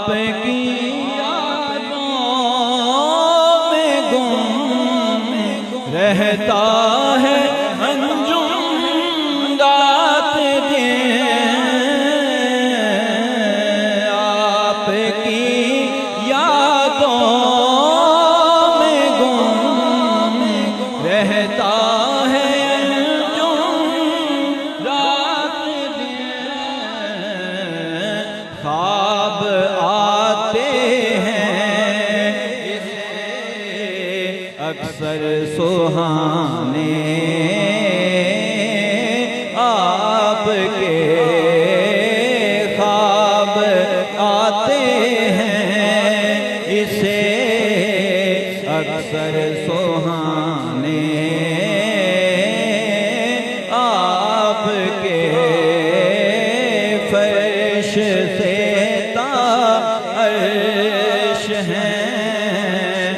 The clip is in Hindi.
आपकी यादों में गुम रहता है अंजुम रात दिन। आपकी यादों में गुम रहता है अंजुम रात दिन। ख्वाब आते हैं अक्सर सुहाने, आपके ख्वाब आते हैं इसे अक्सर सुहाने। आपके फर्श से अर्श हैं